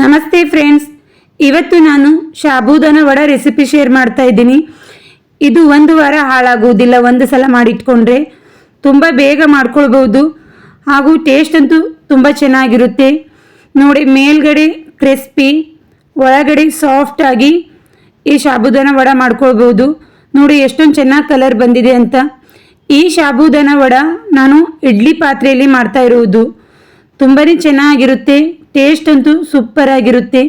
ನಮಸ್ತೆ ಫ್ರೆಂಡ್ಸ್, ಇವತ್ತು ನಾನು ಸಾಬೂದಾನ ವಡೆ ರೆಸಿಪಿ ಶೇರ್ ಮಾಡ್ತಾ ಇದ್ದೀನಿ. ಇದು ಒಂದು ವಾರ ಹಾಳಾಗುವುದಿಲ್ಲ. ಒಂದು ಸಲ ಮಾಡಿಟ್ಕೊಂಡ್ರೆ ತುಂಬ ಬೇಗ ಮಾಡ್ಕೊಳ್ಬೋದು ಹಾಗೂ ಟೇಸ್ಟ್ ಅಂತೂ ತುಂಬ ಚೆನ್ನಾಗಿರುತ್ತೆ. ನೋಡಿ, ಮೇಲ್ಗಡೆ ಕ್ರಿಸ್ಪಿ, ಒಳಗಡೆ ಸಾಫ್ಟ್ ಆಗಿ ಈ ಸಾಬೂದಾನ ವಡೆ ಮಾಡ್ಕೊಳ್ಬೋದು. ನೋಡಿ ಎಷ್ಟೊಂದು ಚೆನ್ನಾಗಿ ಕಲರ್ ಬಂದಿದೆ ಅಂತ. ಈ ಸಾಬೂದಾನ ವಡೆ ನಾನು ಇಡ್ಲಿ ಪಾತ್ರೆಯಲ್ಲಿ ಮಾಡ್ತಾ ಇರುವುದು. ತುಂಬಾ ಚೆನ್ನಾಗಿರುತ್ತೆ, ಟೇಸ್ಟ್ ಅಂತೂ ಸೂಪರ್ ಆಗಿರುತ್ತೆ.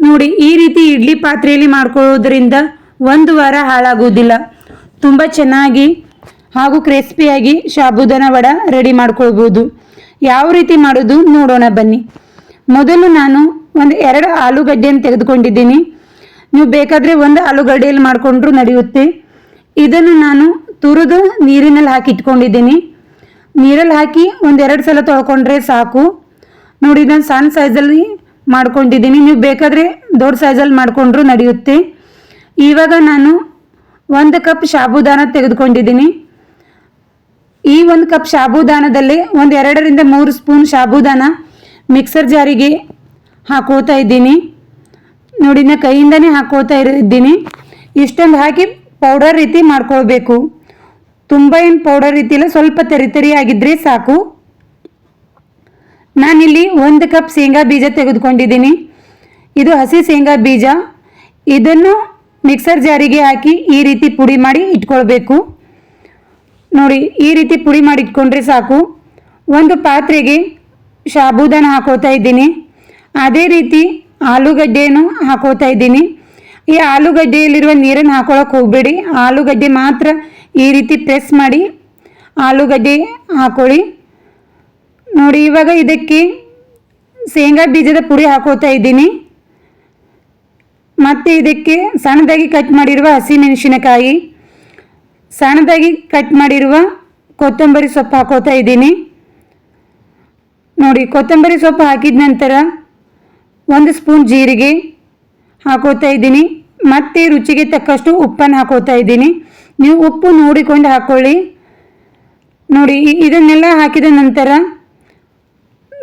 ನೋಡಿ, ಈ ರೀತಿ ಇಡ್ಲಿ ಪಾತ್ರೆಯಲ್ಲಿ ಮಾಡ್ಕೊಳ್ಳೋದ್ರಿಂದ ಒಂದು ವಾರ ಹಾಳಾಗೋದಿಲ್ಲ. ತುಂಬ ಚೆನ್ನಾಗಿ ಹಾಗೂ ಕ್ರಿಸ್ಪಿಯಾಗಿ ಸಾಬೂದಾನ ವಡೆ ರೆಡಿ ಮಾಡ್ಕೊಳ್ಬೋದು. ಯಾವ ರೀತಿ ಮಾಡೋದು ನೋಡೋಣ ಬನ್ನಿ. ಮೊದಲು ನಾನು ಒಂದು 2 ಆಲೂಗಡ್ಡೆಯನ್ನು ತೆಗೆದುಕೊಂಡಿದ್ದೀನಿ. ನೀವು ಬೇಕಾದರೆ ಒಂದು ಆಲೂಗಡ್ಡೆಯಲ್ಲಿ ಮಾಡಿಕೊಂಡ್ರೂ ನಡೆಯುತ್ತೆ. ಇದನ್ನು ನಾನು ತುರಿದು ನೀರಿನಲ್ಲಿ ಹಾಕಿ ಇಟ್ಕೊಂಡಿದ್ದೀನಿ. ನೀರಲ್ಲಿ ಹಾಕಿ 1-2 ಸಲ ತೊಳ್ಕೊಂಡ್ರೆ ಸಾಕು. ನೋಡಿ, ನಾನು ಸಣ್ಣ ಸೈಜಲ್ಲಿ ಮಾಡ್ಕೊಂಡಿದ್ದೀನಿ. ನೀವು ಬೇಕಾದರೆ ದೊಡ್ಡ ಸೈಜಲ್ಲಿ ಮಾಡಿಕೊಂಡ್ರೂ ನಡೆಯುತ್ತೆ. ಇವಾಗ ನಾನು 1 ಕಪ್ ಸಾಬೂದಾನ ತೆಗೆದುಕೊಂಡಿದ್ದೀನಿ. ಈ 1 ಕಪ್ ಸಾಬೂದಾನದಲ್ಲಿ 2-3 ಸ್ಪೂನ್ ಸಾಬೂದಾನ ಮಿಕ್ಸರ್ ಜಾರಿಗೆ ಹಾಕೋತಾ ಇದ್ದೀನಿ. ನೋಡಿ, ನಾನು ಕೈಯಿಂದನೇ ಹಾಕೋತಾ ಇದ್ದೀನಿ. ಇಷ್ಟೊಂದು ಹಾಕಿ ಪೌಡರ್ ರೀತಿ ಮಾಡ್ಕೊಳ್ಬೇಕು. ತುಂಬ ಏನು ಪೌಡರ್ ರೀತಿ ಇಲ್ಲ, ಸ್ವಲ್ಪ ತರಿ ಆಗಿದ್ದರೆ ಸಾಕು. ನಾನಿಲ್ಲಿ 1 ಕಪ್ ಶೇಂಗಾ ಬೀಜ ತೆಗೆದುಕೊಂಡಿದ್ದೀನಿ. ಇದು ಹಸಿ ಶೇಂಗಾ ಬೀಜ. ಇದನ್ನು ಮಿಕ್ಸರ್ ಜಾರಿಗೆ ಹಾಕಿ ಈ ರೀತಿ ಪುಡಿ ಮಾಡಿ ಇಟ್ಕೊಳ್ಬೇಕು. ನೋಡಿ, ಈ ರೀತಿ ಪುಡಿ ಮಾಡಿ ಇಟ್ಕೊಂಡ್ರೆ ಸಾಕು. ಒಂದು ಪಾತ್ರೆಗೆ ಸಾಬೂದಾನ ಹಾಕೋತಾ ಇದ್ದೀನಿ. ಅದೇ ರೀತಿ ಆಲೂಗಡ್ಡೆಯನ್ನು ಹಾಕೋತಾ ಇದ್ದೀನಿ. ಈ ಆಲೂಗಡ್ಡೆಯಲ್ಲಿರುವ ನೀರನ್ನು ಹಾಕೊಳ್ಳೋಕೆ ಹೋಗಬೇಡಿ. ಆಲೂಗಡ್ಡೆ ಮಾತ್ರ ಈ ರೀತಿ ಪ್ರೆಸ್ ಮಾಡಿ ಆಲೂಗಡ್ಡೆ ಹಾಕೊಳ್ಳಿ. ನೋಡಿ, ಇವಾಗ ಇದಕ್ಕೆ ಶೇಂಗಾ ಬೀಜದ ಪುಡಿ ಹಾಕೋತಾ ಇದ್ದೀನಿ. ಮತ್ತು ಇದಕ್ಕೆ ಸಣ್ಣದಾಗಿ ಕಟ್ ಮಾಡಿರುವ ಹಸಿಮೆಣಸಿನಕಾಯಿ, ಸಣ್ಣದಾಗಿ ಕಟ್ ಮಾಡಿರುವ ಕೊತ್ತಂಬರಿ ಸೊಪ್ಪು ಹಾಕೋತಾ ಇದ್ದೀನಿ. ನೋಡಿ, ಕೊತ್ತಂಬರಿ ಸೊಪ್ಪು ಹಾಕಿದ ನಂತರ 1 ಸ್ಪೂನ್ ಜೀರಿಗೆ ಹಾಕೋತಾ ಇದ್ದೀನಿ. ಮತ್ತು ರುಚಿಗೆ ತಕ್ಕಷ್ಟು ಉಪ್ಪನ್ನು ಹಾಕೋತಾ ಇದ್ದೀನಿ. ನೀವು ಉಪ್ಪು ನೋಡಿಕೊಂಡು ಹಾಕ್ಕೊಳ್ಳಿ. ನೋಡಿ, ಇದನ್ನೆಲ್ಲ ಹಾಕಿದ ನಂತರ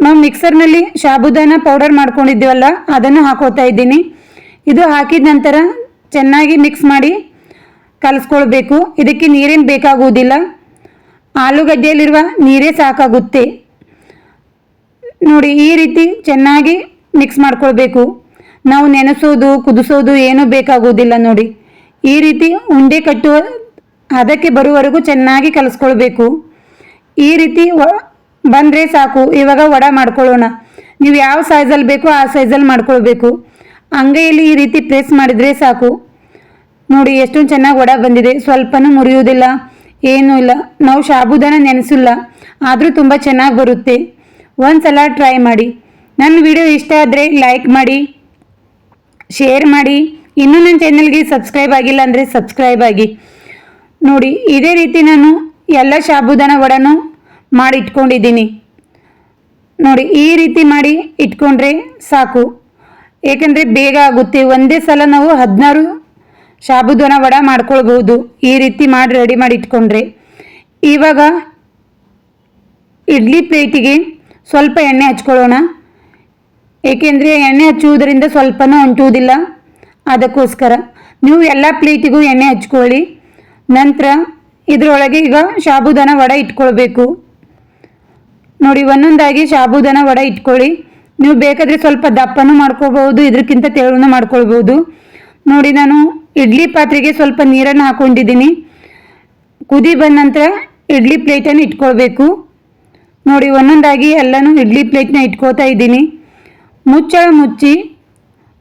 ನಾವು ಮಿಕ್ಸರ್ನಲ್ಲಿ ಸಾಬೂದಾನ ಪೌಡರ್ ಮಾಡ್ಕೊಂಡಿದ್ದೀವಲ್ಲ, ಅದನ್ನು ಹಾಕೋತಾ ಇದ್ದೀನಿ. ಇದು ಹಾಕಿದ ನಂತರ ಚೆನ್ನಾಗಿ ಮಿಕ್ಸ್ ಮಾಡಿ ಕಲಿಸ್ಕೊಳ್ಬೇಕು. ಇದಕ್ಕೆ ನೀರೇನು ಬೇಕಾಗುವುದಿಲ್ಲ, ಆಲೂಗಡ್ಡೆಯಲ್ಲಿರುವ ನೀರೇ ಸಾಕಾಗುತ್ತೆ. ನೋಡಿ, ಈ ರೀತಿ ಚೆನ್ನಾಗಿ ಮಿಕ್ಸ್ ಮಾಡ್ಕೊಳ್ಬೇಕು. ನಾವು ನೆನೆಸೋದು ಕುದಿಸೋದು ಏನೂ ಬೇಕಾಗುವುದಿಲ್ಲ. ನೋಡಿ, ಈ ರೀತಿ ಉಂಡೆ ಕಟ್ಟುವ ಅದಕ್ಕೆ ಬರುವವರೆಗೂ ಚೆನ್ನಾಗಿ ಕಲಿಸ್ಕೊಳ್ಬೇಕು. ಈ ರೀತಿ ಬಂದರೆ ಸಾಕು. ಇವಾಗ ವಡೆ ಮಾಡ್ಕೊಳ್ಳೋಣ. ನೀವು ಯಾವ ಸೈಜಲ್ಲಿ ಬೇಕೋ ಆ ಸೈಜಲ್ಲಿ ಮಾಡ್ಕೊಳ್ಬೇಕು. ಅಂಗೈಯಲ್ಲಿ ಈ ರೀತಿ ಪ್ರೆಸ್ ಮಾಡಿದರೆ ಸಾಕು. ನೋಡಿ, ಎಷ್ಟೊಂದು ಚೆನ್ನಾಗಿ ವಡೆ ಬಂದಿದೆ. ಸ್ವಲ್ಪನೂ ಮುರಿಯೋದಿಲ್ಲ, ಏನೂ ಇಲ್ಲ. ನಾವು ಸಾಬೂದಾನ ನೆನೆಸಿಲ್ಲ, ಆದರೂ ತುಂಬ ಚೆನ್ನಾಗಿ ಬರುತ್ತೆ. ಒಂದು ಸಲ ಟ್ರೈ ಮಾಡಿ. ನನ್ನ ವಿಡಿಯೋ ಇಷ್ಟ ಆದರೆ ಲೈಕ್ ಮಾಡಿ, ಶೇರ್ ಮಾಡಿ. ಇನ್ನೂ ನನ್ನ ಚಾನಲ್ಗೆ ಸಬ್ಸ್ಕ್ರೈಬ್ ಆಗಿಲ್ಲ ಅಂದರೆ ಸಬ್ಸ್ಕ್ರೈಬ್ ಆಗಿ. ನೋಡಿ, ಇದೇ ರೀತಿ ನಾನು ಎಲ್ಲ ಸಾಬೂದಾನ ವಡೆನೂ ಮಾಡಿ ಇಟ್ಕೊಂಡಿದ್ದೀನಿ. ನೋಡಿ, ಈ ರೀತಿ ಮಾಡಿ ಇಟ್ಕೊಂಡ್ರೆ ಸಾಕು. ಏಕೆಂದರೆ ಬೇಗ ಆಗುತ್ತೆ. ಒಂದೇ ಸಲ ನಾವು 16 ಸಾಬೂದಾನ ವಡೆ ಮಾಡ್ಕೊಳ್ಬೋದು. ಈ ರೀತಿ ಮಾಡಿ ರೆಡಿ ಮಾಡಿ ಇಟ್ಕೊಂಡ್ರೆ. ಇವಾಗ ಇಡ್ಲಿ ಪ್ಲೇಟಿಗೆ ಸ್ವಲ್ಪ ಎಣ್ಣೆ ಹಚ್ಕೊಳ್ಳೋಣ. ಏಕೆಂದರೆ ಎಣ್ಣೆ ಹಚ್ಚುವುದರಿಂದ ಸ್ವಲ್ಪನೂ ಅಂಟುವುದಿಲ್ಲ, ಅದಕ್ಕೋಸ್ಕರ. ನೀವು ಎಲ್ಲ ಪ್ಲೇಟಿಗೂ ಎಣ್ಣೆ ಹಚ್ಕೊಳ್ಳಿ. ನಂತರ ಇದರೊಳಗೆ ಈಗ ಸಾಬೂದಾನ ವಡೆ ಇಟ್ಕೊಳ್ಬೇಕು. ನೋಡಿ, ಒಂದೊಂದಾಗಿ ಸಾಬೂದಾನ ವಡೆ ಇಟ್ಕೊಳ್ಳಿ. ನೀವು ಬೇಕಾದರೆ ಸ್ವಲ್ಪ ದಪ್ಪನೂ ಮಾಡ್ಕೋಬಹುದು, ಇದಕ್ಕಿಂತ ತೆಳುನೂ ಮಾಡ್ಕೊಳ್ಬೋದು. ನೋಡಿ, ನಾನು ಇಡ್ಲಿ ಪಾತ್ರೆಗೆ ಸ್ವಲ್ಪ ನೀರನ್ನು ಹಾಕ್ಕೊಂಡಿದ್ದೀನಿ. ಕುದಿ ಬಂದ ನಂತರ ಇಡ್ಲಿ ಪ್ಲೇಟನ್ನು ಇಟ್ಕೊಳ್ಬೇಕು. ನೋಡಿ, ಒಂದೊಂದಾಗಿ ಎಲ್ಲನೂ ಇಡ್ಲಿ ಪ್ಲೇಟ್ನ ಇಟ್ಕೋತಾ ಇದ್ದೀನಿ. ಮುಚ್ಚಳ ಮುಚ್ಚಿ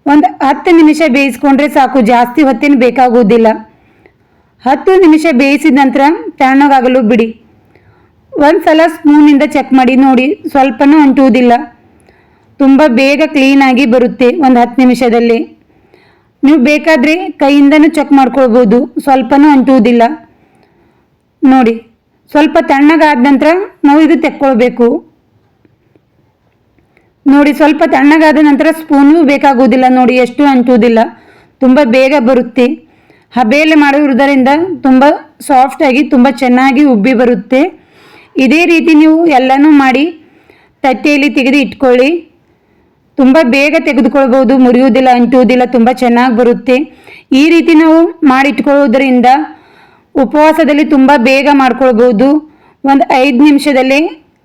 ಒಂದು 10 ನಿಮಿಷ ಬೇಯಿಸ್ಕೊಂಡ್ರೆ ಸಾಕು. ಜಾಸ್ತಿ ಹೊತ್ತೇನು ಬೇಕಾಗುವುದಿಲ್ಲ. 10 ನಿಮಿಷ ಬೇಯಿಸಿದ ನಂತರ ತಣ್ಣಗಾಗಲು ಬಿಡಿ. ಒಂದು ಸಲ ಸ್ಪೂನಿಂದ ಚೆಕ್ ಮಾಡಿ. ನೋಡಿ, ಸ್ವಲ್ಪನೂ ಅಂಟುವುದಿಲ್ಲ, ತುಂಬ ಬೇಗ ಕ್ಲೀನಾಗಿ ಬರುತ್ತೆ ಒಂದು 10 ನಿಮಿಷದಲ್ಲಿ. ನೀವು ಬೇಕಾದರೆ ಕೈಯಿಂದನೂ ಚೆಕ್ ಮಾಡ್ಕೊಳ್ಬೋದು, ಸ್ವಲ್ಪನೂ ಅಂಟುವುದಿಲ್ಲ. ನೋಡಿ, ಸ್ವಲ್ಪ ತಣ್ಣಗಾದ ನಂತರ ನಾವು ಇದು ತೆಕ್ಕೊಳ್ಬೇಕು. ನೋಡಿ, ಸ್ವಲ್ಪ ತಣ್ಣಗಾದ ನಂತರ ಸ್ಪೂನು ಬೇಕಾಗುವುದಿಲ್ಲ. ನೋಡಿ, ಎಷ್ಟು ಅಂಟುವುದಿಲ್ಲ, ತುಂಬ ಬೇಗ ಬರುತ್ತೆ. ಹಬೆಯಲ್ಲಿ ಮಾಡುವುದರಿಂದ ತುಂಬ ಸಾಫ್ಟಾಗಿ ತುಂಬ ಚೆನ್ನಾಗಿ ಉಬ್ಬಿ ಬರುತ್ತೆ. ಇದೇ ರೀತಿ ನೀವು ಎಲ್ಲನೂ ಮಾಡಿ ತಟ್ಟೆಯಲ್ಲಿ ತೆಗೆದು ಇಟ್ಕೊಳ್ಳಿ. ತುಂಬ ಬೇಗ ತೆಗೆದುಕೊಳ್ಬೋದು, ಮುರಿಯುವುದಿಲ್ಲ, ಅಂಟುವುದಿಲ್ಲ, ತುಂಬ ಚೆನ್ನಾಗಿ ಬರುತ್ತೆ. ಈ ರೀತಿ ನಾವು ಮಾಡಿಟ್ಕೊಳ್ಳೋದ್ರಿಂದ ಉಪವಾಸದಲ್ಲಿ ತುಂಬ ಬೇಗ ಮಾಡ್ಕೊಳ್ಬೋದು. ಒಂದು 5 ನಿಮಿಷದಲ್ಲೇ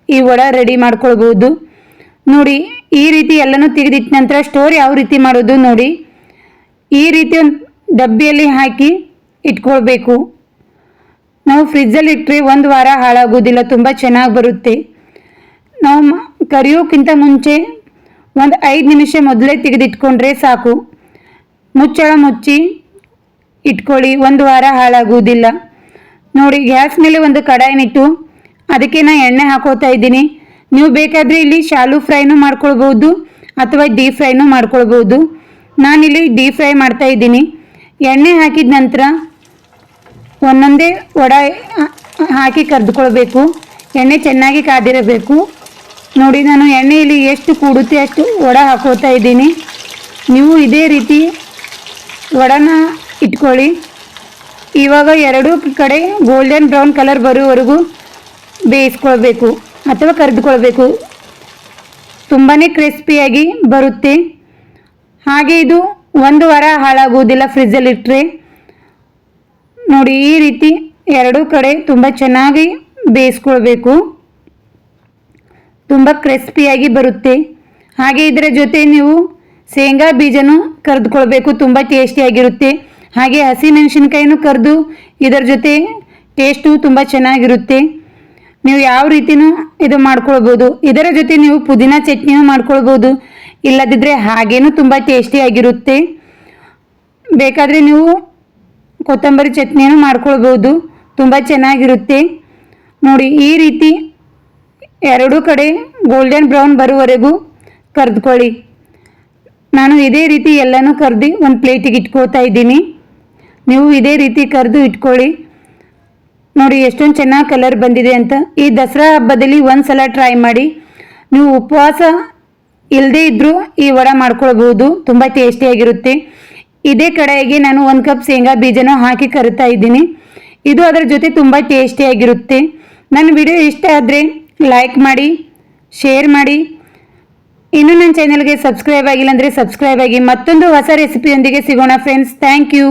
ಈ ವಡೆ ರೆಡಿ ಮಾಡ್ಕೊಳ್ಬೋದು. ನೋಡಿ, ಈ ರೀತಿ ಎಲ್ಲನೂ ತೆಗೆದಿಟ್ಟ ನಂತರ ಸ್ಟೋರ್ ಯಾವ ರೀತಿ ಮಾಡೋದು ನೋಡಿ. ಈ ರೀತಿ ಒಂದು ಡಬ್ಬಿಯಲ್ಲಿ ಹಾಕಿ ಇಟ್ಕೊಳ್ಬೇಕು. ನಾವು ಫ್ರಿಜ್ಜಲ್ಲಿ ಇಟ್ಟರೆ 1 ವಾರ ಹಾಳಾಗೋದಿಲ್ಲ, ತುಂಬ ಚೆನ್ನಾಗಿ ಬರುತ್ತೆ. ನಾವು ಕರಿಯೋಕ್ಕಿಂತ ಮುಂಚೆ ಒಂದು 5 ನಿಮಿಷ ಮೊದಲೇ ತೆಗೆದಿಟ್ಕೊಂಡ್ರೆ ಸಾಕು. ಮುಚ್ಚಳ ಮುಚ್ಚಿ ಇಟ್ಕೊಳ್ಳಿ, 1 ವಾರ ಹಾಳಾಗುವುದಿಲ್ಲ. ನೋಡಿ, ಗ್ಯಾಸ್ ಮೇಲೆ ಒಂದು ಕಡಾಯಿನಿಟ್ಟು ಅದಕ್ಕೆ ನಾನು ಎಣ್ಣೆ ಹಾಕೋತಾ ಇದ್ದೀನಿ. ನೀವು ಬೇಕಾದರೆ ಇಲ್ಲಿ ಶಾಲು ಫ್ರೈನೂ ಮಾಡ್ಕೊಳ್ಬೋದು ಅಥವಾ ಡೀಪ್ ಫ್ರೈನೂ ಮಾಡ್ಕೊಳ್ಬೋದು. ನಾನಿಲ್ಲಿ ಡೀಪ್ ಫ್ರೈ ಮಾಡ್ತಾ ಇದ್ದೀನಿ. ಎಣ್ಣೆ ಹಾಕಿದ ನಂತರ ಒಂದೊಂದೇ ವಡೆ ಹಾಕಿ ಕರೆದುಕೊಳ್ಬೇಕು. ಎಣ್ಣೆ ಚೆನ್ನಾಗಿ ಕಾದಿರಬೇಕು. ನೋಡಿ, ನಾನು ಎಣ್ಣೆಯಲ್ಲಿ ಎಷ್ಟು ಕೂಡುತ್ತೆ ಅಷ್ಟು ವಡೆ ಹಾಕೋತಾ ಇದ್ದೀನಿ. ನೀವು ಇದೇ ರೀತಿ ವಡೆನ ಇಟ್ಕೊಳ್ಳಿ. ಇವಾಗ ಎರಡೂ ಕಡೆ ಗೋಲ್ಡನ್ ಬ್ರೌನ್ ಕಲರ್ ಬರೋವರೆಗೂ ಬೇಯಿಸ್ಕೊಳ್ಬೇಕು ಅಥವಾ ಕರೆದುಕೊಳ್ಬೇಕು. ತುಂಬಾ ಕ್ರಿಸ್ಪಿಯಾಗಿ ಬರುತ್ತೆ. ಹಾಗೆ ಇದು 1 ವಾರ ಹಾಳಾಗುವುದಿಲ್ಲ ಫ್ರಿಜ್ಜಲ್ಲಿ ಇಟ್ಟರೆ. ನೋಡಿ, ಈ ರೀತಿ ಎರಡೂ ಕಡೆ ತುಂಬ ಚೆನ್ನಾಗಿ ಬೇಯಿಸ್ಕೊಳ್ಬೇಕು. ತುಂಬ ಕ್ರಿಸ್ಪಿಯಾಗಿ ಬರುತ್ತೆ. ಹಾಗೆ ಇದರ ಜೊತೆ ನೀವು ಶೇಂಗಾ ಬೀಜನೂ ಕರೆದುಕೊಳ್ಬೇಕು, ತುಂಬ ಟೇಸ್ಟಿಯಾಗಿರುತ್ತೆ. ಹಾಗೆ ಹಸಿಮೆಣಸಿನ್ಕಾಯಿನೂ ಕರೆದು ಇದರ ಜೊತೆ ಟೇಸ್ಟು ತುಂಬ ಚೆನ್ನಾಗಿರುತ್ತೆ. ನೀವು ಯಾವ ರೀತಿಯೂ ಇದು ಮಾಡ್ಕೊಳ್ಬೋದು. ಇದರ ಜೊತೆ ನೀವು ಪುದೀನ ಚಟ್ನಿನೂ ಮಾಡ್ಕೊಳ್ಬೋದು, ಇಲ್ಲದಿದ್ದರೆ ಹಾಗೇನೂ ತುಂಬ ಟೇಸ್ಟಿಯಾಗಿರುತ್ತೆ. ಬೇಕಾದರೆ ನೀವು ಕೊತ್ತಂಬರಿ ಚಟ್ನಿನೂ ಮಾಡ್ಕೊಳ್ಬೋದು, ತುಂಬ ಚೆನ್ನಾಗಿರುತ್ತೆ. ನೋಡಿ, ಈ ರೀತಿ ಎರಡೂ ಕಡೆ ಗೋಲ್ಡನ್ ಬ್ರೌನ್ ಬರುವವರೆಗೂ ಕರೆದುಕೊಳ್ಳಿ. ನಾನು ಇದೇ ರೀತಿ ಎಲ್ಲನೂ ಕರೆದು ಒಂದು ಪ್ಲೇಟಿಗೆ ಇಟ್ಕೊಳ್ತಾ ಇದ್ದೀನಿ. ನೀವು ಇದೇ ರೀತಿ ಕರೆದು ಇಟ್ಕೊಳ್ಳಿ. ನೋಡಿ, ಎಷ್ಟೊಂದು ಚೆನ್ನಾಗಿ ಕಲರ್ ಬಂದಿದೆ ಅಂತ. ಈ ದಸರಾ ಹಬ್ಬದಲ್ಲಿ ಒಂದು ಸಲ ಟ್ರೈ ಮಾಡಿ. ನೀವು ಉಪವಾಸ ಇಲ್ಲದೇ ಇದ್ದರೂ ಈ ವಡೆ ಮಾಡ್ಕೊಳ್ಬೋದು, ತುಂಬ ಟೇಸ್ಟಿಯಾಗಿರುತ್ತೆ. ಇದೇ ಕಡಾಯಿಗೆ ನಾನು 1 ಕಪ್ ಶೇಂಗಾ ಬೀಜನೂ ಹಾಕಿ ಕರಿತಾ ಇದ್ದೀನಿ. ಇದು ಅದರ ಜೊತೆ ತುಂಬ ಟೇಸ್ಟಿಯಾಗಿರುತ್ತೆ. ನನ್ನ ವಿಡಿಯೋ ಇಷ್ಟ ಆದರೆ ಲೈಕ್ ಮಾಡಿ, ಶೇರ್ ಮಾಡಿ. ಇನ್ನೂ ನನ್ನ ಚಾನಲ್ಗೆ ಸಬ್ಸ್ಕ್ರೈಬ್ ಆಗಿಲ್ಲ ಅಂದರೆ ಸಬ್ಸ್ಕ್ರೈಬ್ ಆಗಿ. ಮತ್ತೊಂದು ಹೊಸ ರೆಸಿಪಿಯೊಂದಿಗೆ ಸಿಗೋಣ ಫ್ರೆಂಡ್ಸ್. Thank you.